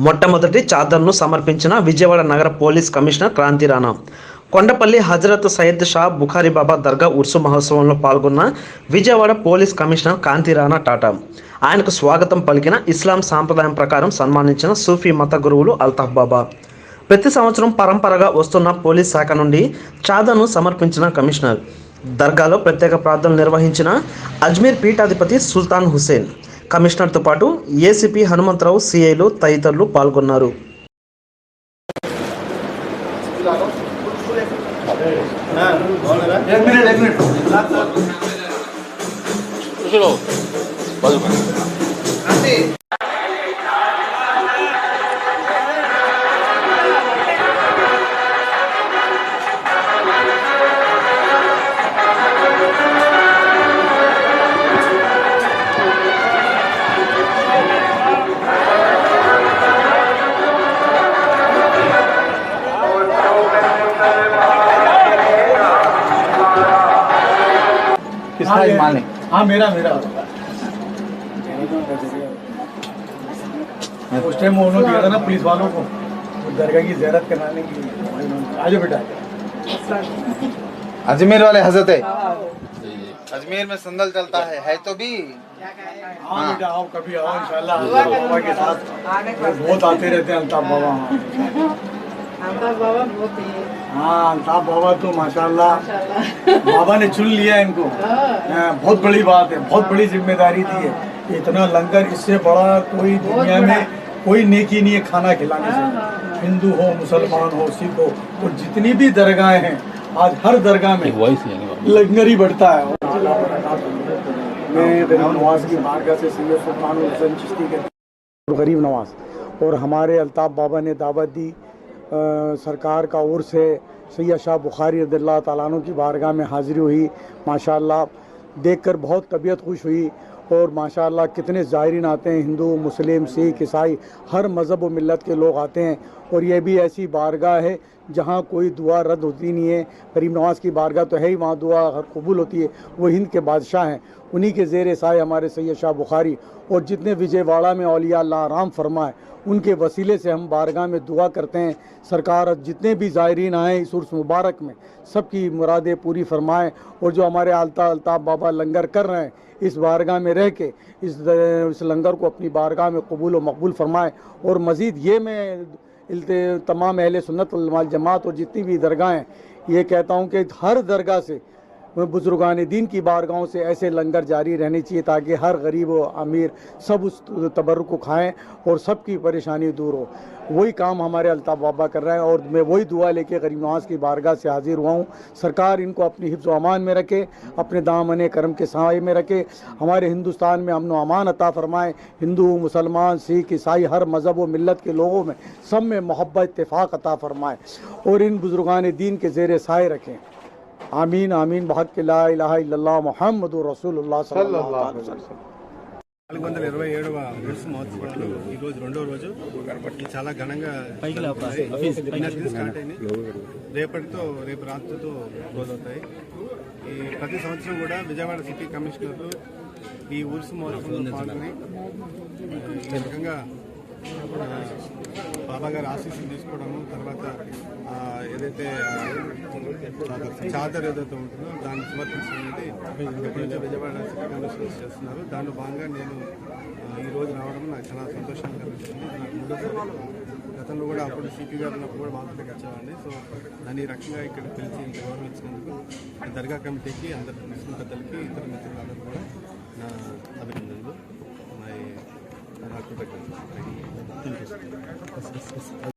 మొట్టమొదటి చాదర్ను సమర్పించిన విజయవాడ నగర పోలీస్ కమిషనర్ క్రాంతి రాణా. కొండపల్లి హజరత్ సయ్యద్ షా బుఖారీ బాబా దర్గా ఉర్సు మహోత్సవంలో పాల్గొన్న విజయవాడ పోలీస్ కమిషనర్ కాంతి రాణా టాటా. ఆయనకు స్వాగతం పలికిన ఇస్లాం సాంప్రదాయం ప్రకారం సన్మానించిన సూఫీ మత గురువులు అల్తాఫ్ బాబా. ప్రతి సంవత్సరం పరంపరగా వస్తున్న పోలీస్ శాఖ నుండి చాదర్ను సమర్పించిన కమిషనర్ దర్గాలో ప్రత్యేక ప్రార్థనలు నిర్వహించిన అజ్మీర్ పీఠాధిపతి సుల్తాన్ హుసేన్, కమిషనర్తో పాటు ఏసీపీ హనుమంతరావు, సిఐలు తదితరులు పాల్గొన్నారు. किसका ईमान है? हाँ मेरा उस टाइम उन्होंने दिया था ना पुलिस वालों को दरगाह की ज़ियारत कराने के लिए। आज बेटा अजमेर वाले हजरत है, अजमेर में संदल चलता है तो भी। हाँ बेटा आओ, कभी आओ इंशाल्लाह। बाबा के साथ बहुत आते रहते हैं अल्ताफ बाबा। अल्ताफ बाबा बहुत ही हाँ अल्ताफ बाबा तो माशाल्लाह बाबा ने चुन लिया इनको। बहुत बड़ी बात है, बहुत बड़ी जिम्मेदारी दी है। इतना लंगर, इससे बड़ा कोई दुनिया में कोई नेकी नहीं है खाना खिलाने से। हिंदू हो, मुसलमान हो, सिख हो, और जितनी भी दरगाहें हैं आज हर दरगाह में लंगर ही बढ़ता है। मैं गरीब नवाज की बारगाह से सैयद सुल्तान हुसैन चिश्ती के गरीब नवाज, और हमारे अल्ताफ बाबा ने दावत दी। सरकार का उर्स है, सैयद शाह बुखारी रज़ियल्लाहु ताला अन्हु की बारगाह में हाज़िरी हुई। माशाल्लाह देखकर बहुत तबीयत खुश हुई। और माशाल्लाह कितने ज़ायरीन आते हैं, हिंदू, मुस्लिम, सिख, ईसाई, हर मज़हब व मिल्लत के लोग आते हैं। और ये भी ऐसी बारगाह है जहाँ कोई दुआ रद्द होती नहीं है। गरीब नवाज की बारगाह तो है ही, वहाँ दुआ हर कबूल होती है। वो हिंद के बादशाह हैं, उन्हीं के ज़ेर साए हमारे सैयद शाह बुखारी। और जितने विजयवाड़ा में औलिया अल्लाह आराम फरमाए, उनके वसीले से हम बारगाह में दुआ करते हैं। सरकार जितने भी ज़ायरीन आए इस उर्स मुबारक में सबकी मुरादें पूरी फरमाएँ। और जो हमारे अल्ताफ बाबा लंगर कर रहे हैं इस बारगाह में रह के इस लंगर को अपनी बारगाह में कबूल व मकबूल फरमाएँ। और मज़ीद ये मैं तमाम अहले सुन्नत वल जमात और जितनी भी दरगाहें ये कहता हूँ कि हर दरगाह से बुजुर्गान दीन की बारगाहों से ऐसे लंगर जारी रहने चाहिए ताकि हर गरीब व अमीर सब उस तबर्रुक को खाएं और सबकी परेशानी दूर हो। वही काम हमारे अल्ताफ बाबा कर रहे हैं और मैं वही दुआ लेके गरीब नवाज की बारगाह से हाजिर हुआ हूँ। सरकार इनको अपनी हिफ्ज़ व अमान में रखे, अपने दामन करम के साए में रखे। हमारे हिंदुस्तान में अमन व अमान अता फरमाए। हिंदू, मुसलमान, सिख, ईसाई, हर मज़हब व मिल्लत के लोगों में सब में मोहब्बत इत्तेफाक अता फरमाए और इन बुजुर्गान दीन के ज़ेर साए रखें। आमीन आमीन। बहक ला इलाहा इल्लल्लाह मुहम्मदुर रसूलुल्लाह सल्लल्लाहु अलैहि वसल्लम। 427వ ఉర్స్ మహోత్సవాలు ఈ రోజు రెండో రోజు చాలా ఘనంగా స్టార్ట్ అయినాయి. రేపు రాత్రితో క్లోజ్ ఈ ప్రతి సంవత్సరం కూడా విజయవాడ సిటీ కమిషనర్లు ఈ ఉర్స్ మహోత్సవంలో పాల్గొని ఈ రకంగా బాబా గారి ఆశీస్సులు తీసుకోవడము, తర్వాత ఏదైతే చాదర్ ఏదైతే ఉంటుందో దాన్ని సమర్పించడం అనేది ఎప్పటి నుంచో విజయవాడ సిటీ కమిషనర్స్ చేస్తున్నారు. దానిలో భాగంగా నేను ఈ రోజు రావడం నాకు చాలా సంతోషంగా కనిపిస్తుంది. నాకు మూడోసారి, గతంలో కూడా అప్పుడు సిపి గారు ఉన్నప్పుడు కూడా మాతోటికి వచ్చేవాడిని. సో దాన్ని ఈ రకంగా ఇక్కడ పిలిచి ఇంత గౌరవించినందుకు దర్గా కమిటీకి, అందరి ముస్లిం పెద్దలకి, ఇతర మిత్రులందరూ కూడా నా అభినందనలు, నాకు కృతజ్ఞతలు.